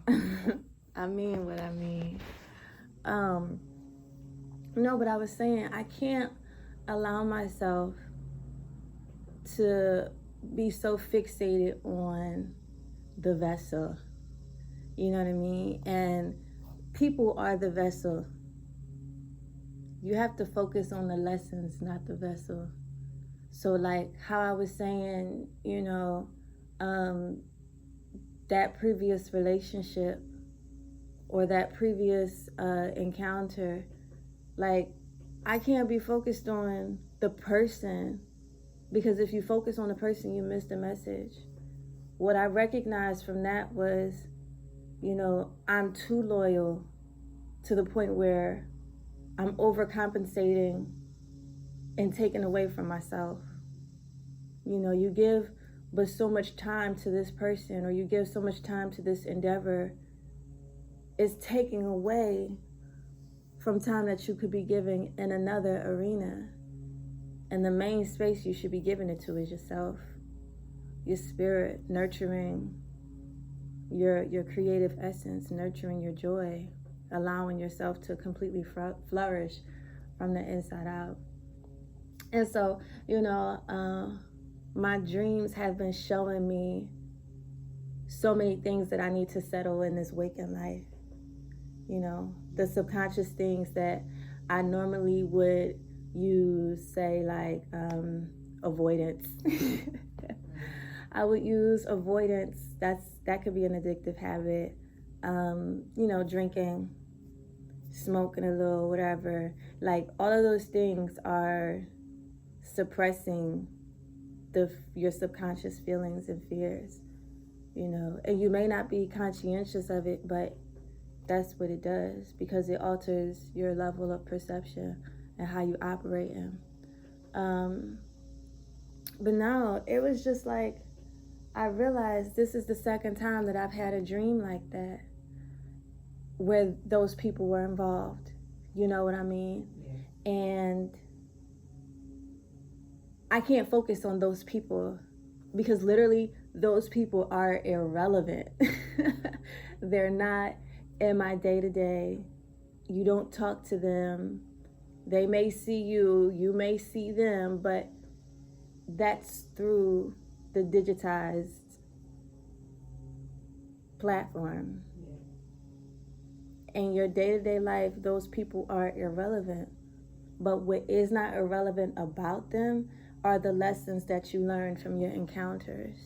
I mean what I mean. No, but I was saying I can't allow myself to be so fixated on the vessel. You know what I mean? And people are the vessel. You have to focus on the lessons, not the vessel. So like how I was saying, that previous relationship or that previous encounter, like I can't be focused on the person, because if you focus on the person, you miss the message. What I recognized from that was, I'm too loyal to the point where I'm overcompensating and taking away from myself. You give but so much time to this person, or you give so much time to this endeavor, it's taking away from time that you could be giving in another arena. And the main space you should be giving it to is yourself, your spirit, nurturing your creative essence, nurturing your joy, allowing yourself to completely flourish from the inside out. And so, my dreams have been showing me so many things that I need to settle in this waking life. The subconscious things that I normally would use, say like avoidance. I would use avoidance. That could be an addictive habit. Drinking, smoking a little, whatever. Like all of those things are suppressing your subconscious feelings and fears. And you may not be conscientious of it, but that's what it does, because it alters your level of perception and how you operate in. But now it was just like, I realized this is the second time that I've had a dream like that, where those people were involved. You know what I mean? Yeah. And I can't focus on those people, because literally those people are irrelevant. They're not in my day-to-day. You don't talk to them. They may see you, you may see them, but that's through the digitized platform. Yeah. In your day-to-day life, those people are irrelevant. But what is not irrelevant about them are the lessons that you learn from your encounters.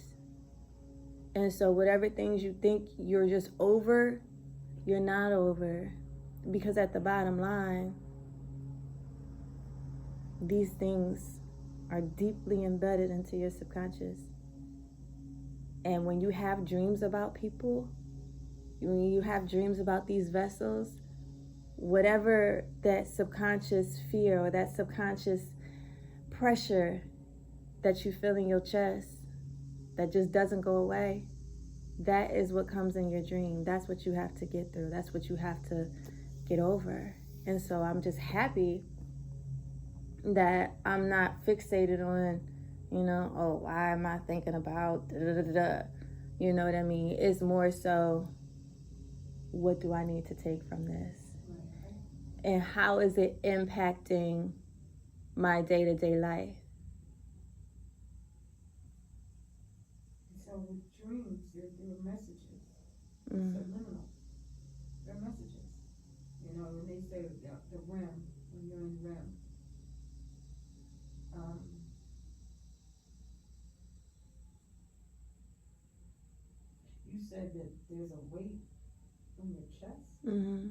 And so whatever things you think you're just over, you're not over. Because at the bottom line, these things are deeply embedded into your subconscious. And when you have dreams about people, when you have dreams about these vessels, whatever that subconscious fear or that subconscious pressure that you feel in your chest that just doesn't go away, that is what comes in your dream. That's what you have to get through. That's what you have to get over. And so I'm just happy that I'm not fixated on, why am I thinking about da-da-da-da. You know what I mean? It's more so, what do I need to take from this? And how is it impacting my day-to-day life? So with dreams, they're messages. Subliminal. They're messages. When they say the REM, when you're in REM, you said that there's a weight on your chest. Mm-hmm.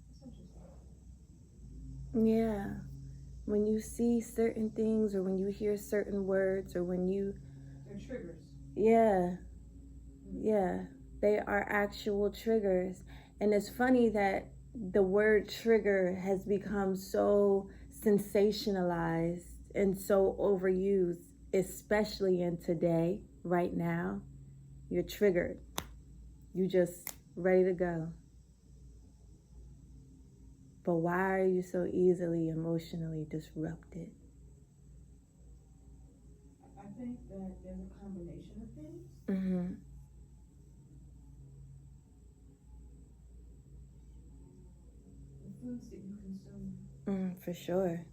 That's interesting. Yeah. When you see certain things, or when you hear certain words, or when you... They're triggers. Yeah. Yeah. They are actual triggers. And it's funny that the word trigger has become so sensationalized and so overused, especially in today, right now. You're triggered. You just ready to go. But why are you so easily emotionally disrupted? I think that there's a combination of things. Mm-hmm. The foods that you consume, For sure.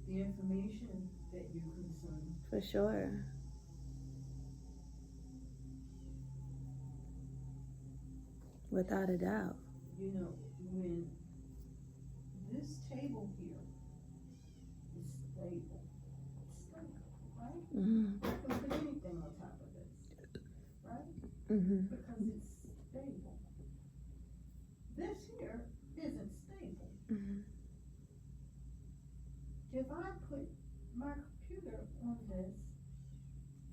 the information that you consume. For sure. Without a doubt. You know, when this table here is stable, right? Mm-hmm. I can put anything on top of this, right? Mm-hmm. Because it's stable. This here isn't stable. Mm-hmm. If I put my computer on this,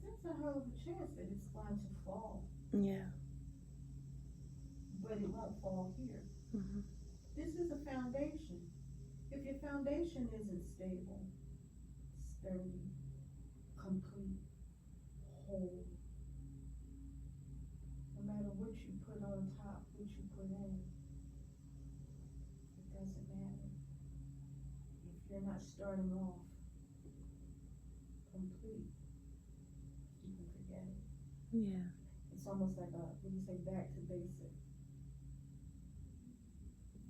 there's a hell of a chance that it's going to fall. Yeah. But it won't fall here. Mm-hmm. This is a foundation. If your foundation isn't stable, sturdy, complete, whole, no matter what you put on top, what you put in, it doesn't matter. If you're not starting off complete, you can forget it. Yeah. It's almost like a, when you say back to basic,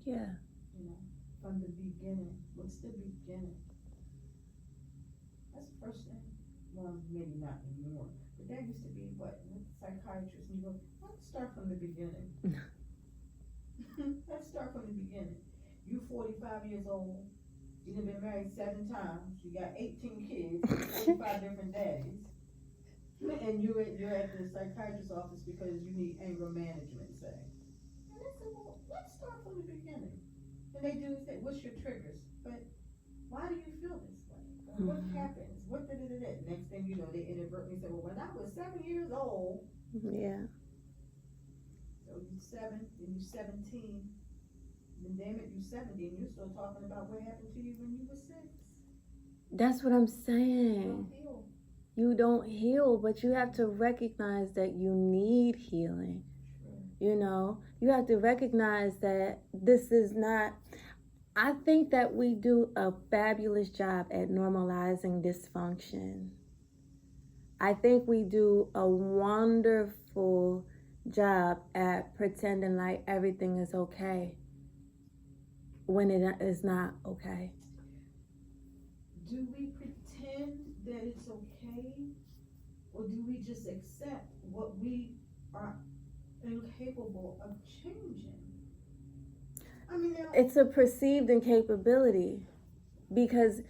Yeah. you know, from the beginning. What's the beginning? That's the first thing. Well, maybe not anymore, but that used to be what, with psychiatrists, and you go, let's start from the beginning. Let's start from the beginning. You 45 years old, you've been married 7 times, you got 18 kids, 45 different daddies, and you're at the psychiatrist's office because you need anger management, say. And they said, well, let's start from the beginning. And they do say, what's your triggers? But why do you feel this way? What happens? What did it? Next thing you know, they inadvertently say, well, when I was 7 years old. Yeah. So you're 7, then you're 17. Then damn it, you're 70, and you're still talking about what happened to you when you were 6. That's what I'm saying. You don't heal. You don't heal, but you have to recognize that you need healing. You know, you have to recognize that this is not, I think that we do a fabulous job at normalizing dysfunction. I think we do a wonderful job at pretending like everything is okay when it is not okay. Do we pretend that it's okay, or do we just accept what we are incapable of changing? I mean, it's a perceived incapability because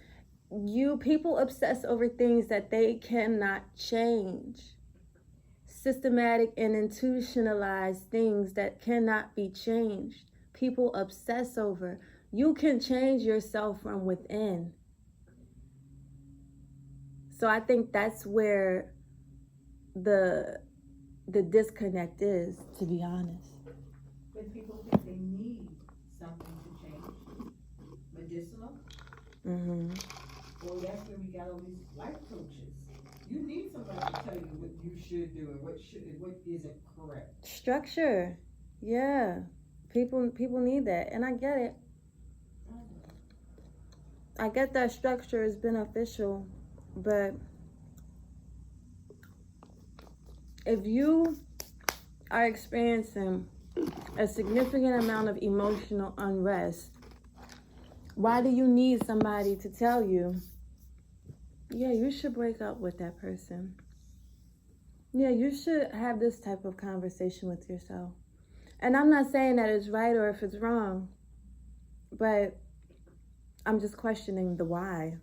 people obsess over things that they cannot change. Systematic and institutionalized things that cannot be changed. People obsess over. You can change yourself from within. So I think that's where the disconnect is, to be honest. But people think they need something to change. Medicinal. Mm-hmm. Well, that's where we got all these life coaches. You need somebody to tell you what you should do and what isn't correct. Structure. Yeah. People need that, and I get it. I get that structure is beneficial, but if you are experiencing a significant amount of emotional unrest, why do you need somebody to tell you, yeah, you should break up with that person? Yeah, you should have this type of conversation with yourself. And I'm not saying that it's right or if it's wrong, but I'm just questioning the why.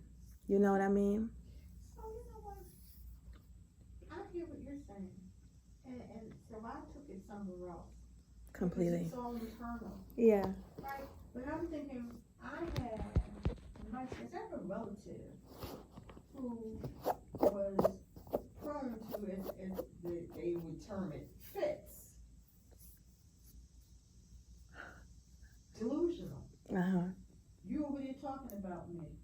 You know what I mean? So, you know what? I hear what you're saying. And so I took it somewhere else. Completely. It's all internal. Yeah. Right? But I'm thinking, I have a relative who was prone to, as they would term it, fits. Delusional. Uh-huh. You over there talking about me.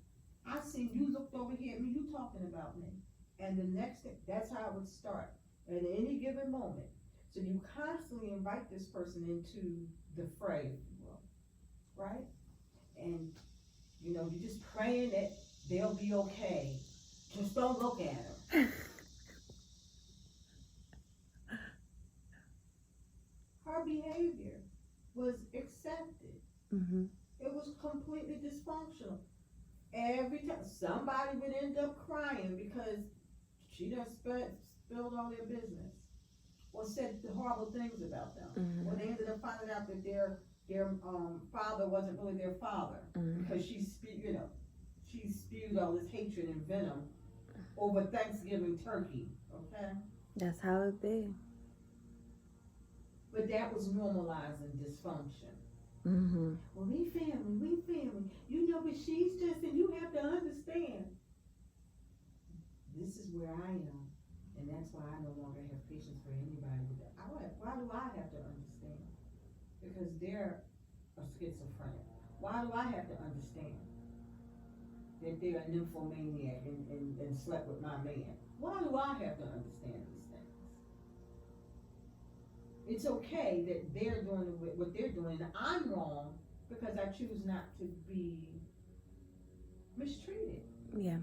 I seen you looked over here at me, you talking about me. And the next thing, that's how it would start at any given moment. So you constantly invite this person into the fray, if you will, right? And, you know, you're just praying that they'll be okay. Just don't look at him. Her behavior was accepted. Mm-hmm. It was completely dysfunctional. Every time somebody would end up crying because she done spilled all their business or said the horrible things about them. Mm-hmm. Or they ended up finding out that their father wasn't really their father because she spewed all this hatred and venom over Thanksgiving turkey. Okay, That's how it be. but that was normalizing dysfunction. Mm-hmm. Well, we family. You know, but she's just, and you have to understand. This is where I am, and that's why I no longer have patience for anybody with that. Why do I have to understand? Because they're a schizophrenic. Why do I have to understand that they're a nymphomaniac and slept with my man? Why do I have to understand these things? It's okay that they're doing what they're doing, and I'm wrong because I choose not to be mistreated. Yeah.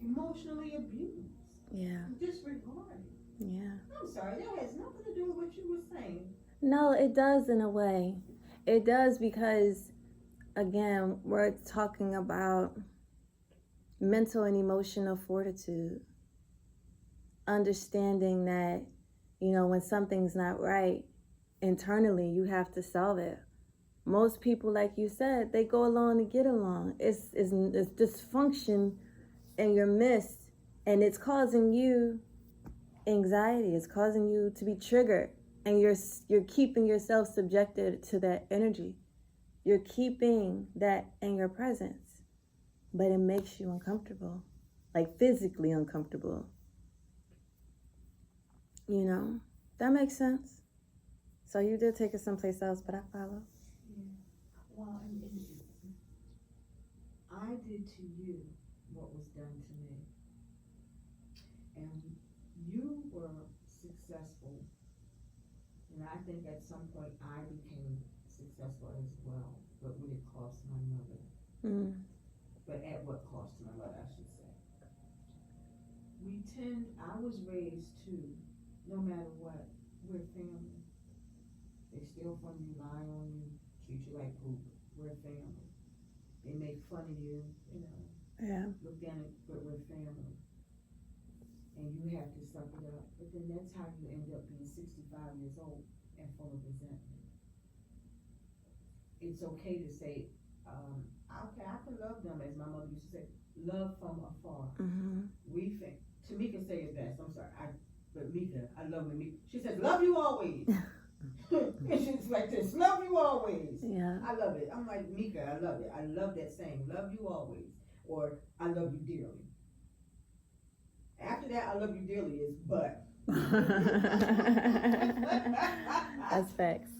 Emotionally abused. Yeah. Disregarded. Yeah. I'm sorry, that has nothing to do with what you were saying. No, it does in a way. It does because, again, we're talking about mental and emotional fortitude. Understanding that, when something's not right, internally, you have to solve it. Most people, like you said, they go along to get along. It's dysfunction in your midst, and it's causing you anxiety. It's causing you to be triggered, and you're keeping yourself subjected to that energy. You're keeping that in your presence, but it makes you uncomfortable, like physically uncomfortable. That makes sense. So you did take it someplace else, but I follow. Yeah. Well, I did to you what was done to me. And you were successful. And I think at some point I became successful as well. But would it cost my mother? But at what cost to my mother, I should say. I was raised to, no matter what, we're family. They steal from you, lie on you, treat you like poop. We're family. They make fun of you, Yeah. Look down at, but we're family. And you have to suck it up. But then that's how you end up being 65 years old and full of resentment. It's okay to say, okay, I can love them, as my mother used to say, love from afar. Mm-hmm. Tamika say it best, I'm sorry, but Mika, I love when Mika, she says, love you always. And she's like this, love you always. Yeah. I love it. I'm like, Mika, I love it. I love that saying, love you always. Or, I love you dearly. After that, I love you dearly is but. That's facts.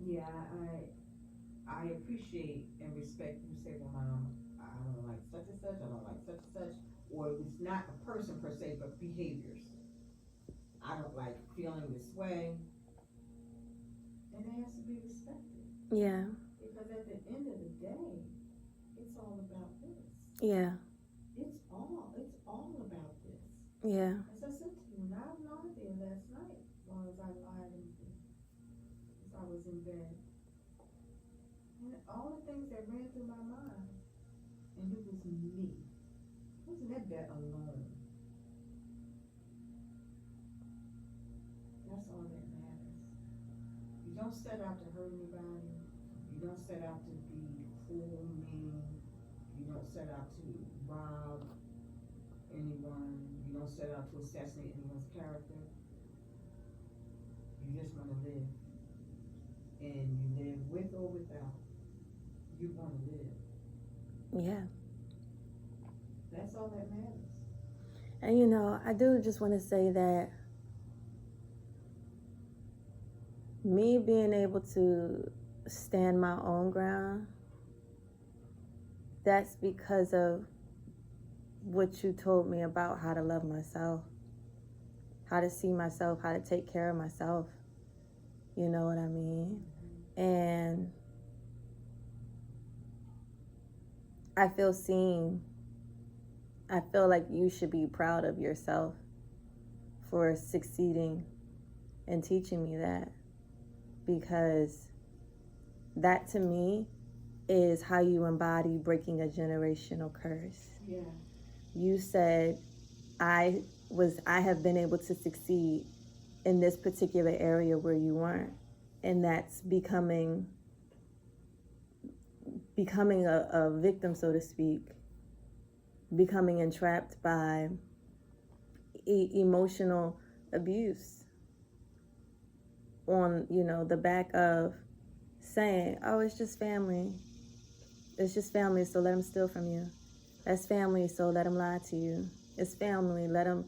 Yeah, I appreciate and respect you say, well, Mom, I don't like such and such, I don't like such and such, or it's not a person per se, but behaviors. I don't like feeling this way, and it has to be respected. Yeah. Because at the end of the day, it's all about this. Yeah. It's all about this. Yeah. As I said to you, and I lied there last night, as long as I lied as I was in bed. And all the things that ran through my mind, and it was me. It wasn't that bed alone. That's all that matters. You don't set out to hurt anybody. You don't set out to be cruel, mean. You don't set out to rob anyone. You don't set out to assassinate anyone's character. You just want to live. And you live with or without. You want to live. Yeah. That's all that matters. And I do just want to say that me being able to stand my own ground, that's because of what you told me about how to love myself, how to see myself, how to take care of myself. You know what I mean? And I feel seen I feel like you should be proud of yourself for succeeding and teaching me that, because that to me is how you embody breaking a generational curse. Yeah. You said, I have been able to succeed in this particular area where you weren't. And that's becoming a victim, so to speak, becoming entrapped by emotional abuse on, the back of saying, oh, it's just family. It's just family, so let them steal from you. That's family, so let them lie to you. It's family, let them,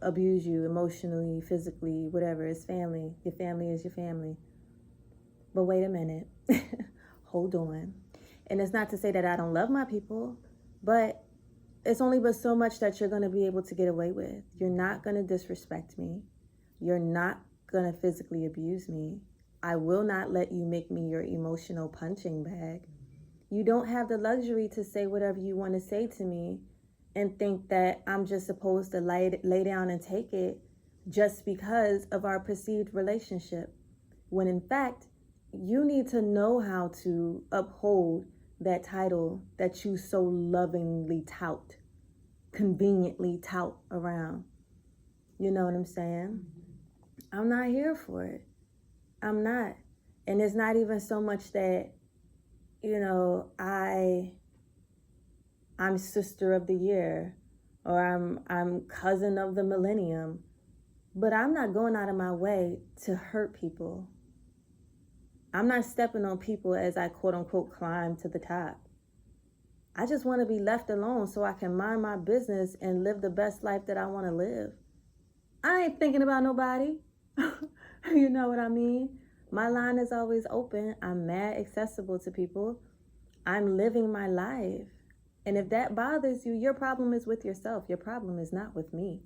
abuse you emotionally, physically, whatever. It's family. Your family is your family. But wait a minute. Hold on. And it's not to say that I don't love my people, but it's only but so much that you're going to be able to get away with. You're not going to disrespect me. You're not going to physically abuse me. I will not let you make me your emotional punching bag. You don't have the luxury to say whatever you want to say to me and think that I'm just supposed to lay down and take it just because of our perceived relationship. When in fact, you need to know how to uphold that title that you so lovingly tout, conveniently tout around. You know what I'm saying? I'm not here for it. I'm not. And it's not even so much that, I'm sister of the year or I'm cousin of the millennium, but I'm not going out of my way to hurt people. I'm not stepping on people as I quote unquote climb to the top. I just want to be left alone so I can mind my business and live the best life that I want to live. I ain't thinking about nobody. You know what I mean? My line is always open. I'm mad accessible to people. I'm living my life. And if that bothers you, your problem is with yourself. Your problem is not with me.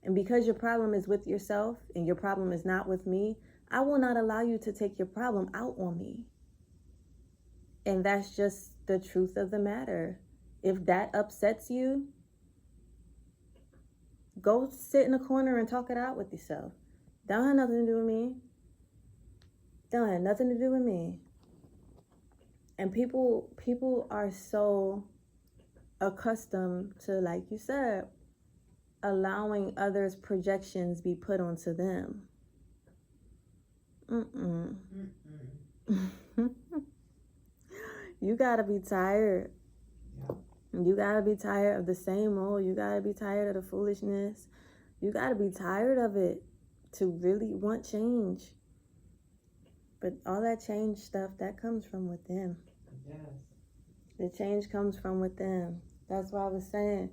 And because your problem is with yourself and your problem is not with me, I will not allow you to take your problem out on me. And that's just the truth of the matter. If that upsets you, go sit in a corner and talk it out with yourself. Don't have nothing to do with me. Don't have nothing to do with me. And people are so accustomed to, like you said, allowing others' projections be put onto them. You gotta be tired. You gotta be tired of the same old. You gotta be tired of the foolishness. You gotta be tired of it to really want change. But all that change stuff, that comes from within. Yes. The change comes from within. That's why I was saying,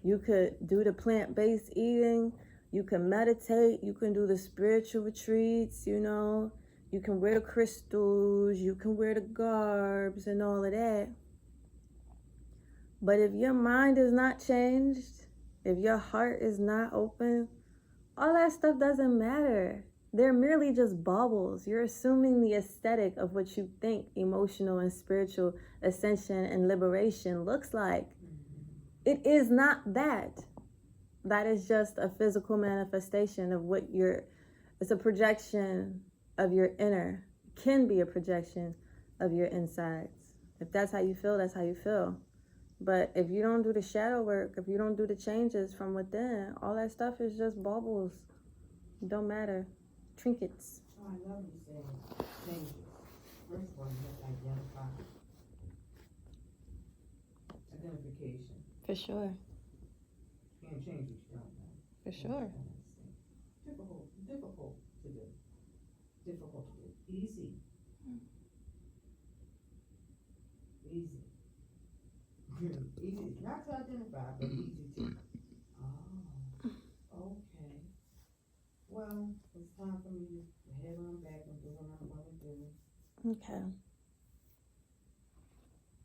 you could do the plant-based eating, you can meditate, you can do the spiritual retreats, you can wear the crystals, you can wear the garbs and all of that. But if your mind is not changed, if your heart is not open, all that stuff doesn't matter. They're merely just baubles. You're assuming the aesthetic of what you think emotional and spiritual ascension and liberation looks like. It is not that. That is just a physical manifestation of what it's a projection of your inner. It can be a projection of your insides. If that's how you feel, that's how you feel. But if you don't do the shadow work, if you don't do the changes from within, all that stuff is just baubles. It don't matter. Trinkets. Oh, I love you saying changes. First of all, you have to identify. Identification. For sure. You can't change what you don't know. For sure. Difficult to do. Difficult to do. Easy. Easy. Easy. Not to identify, but easy to. Oh, okay. Well, it's time for me to head on back and do what I'm going to do. Okay.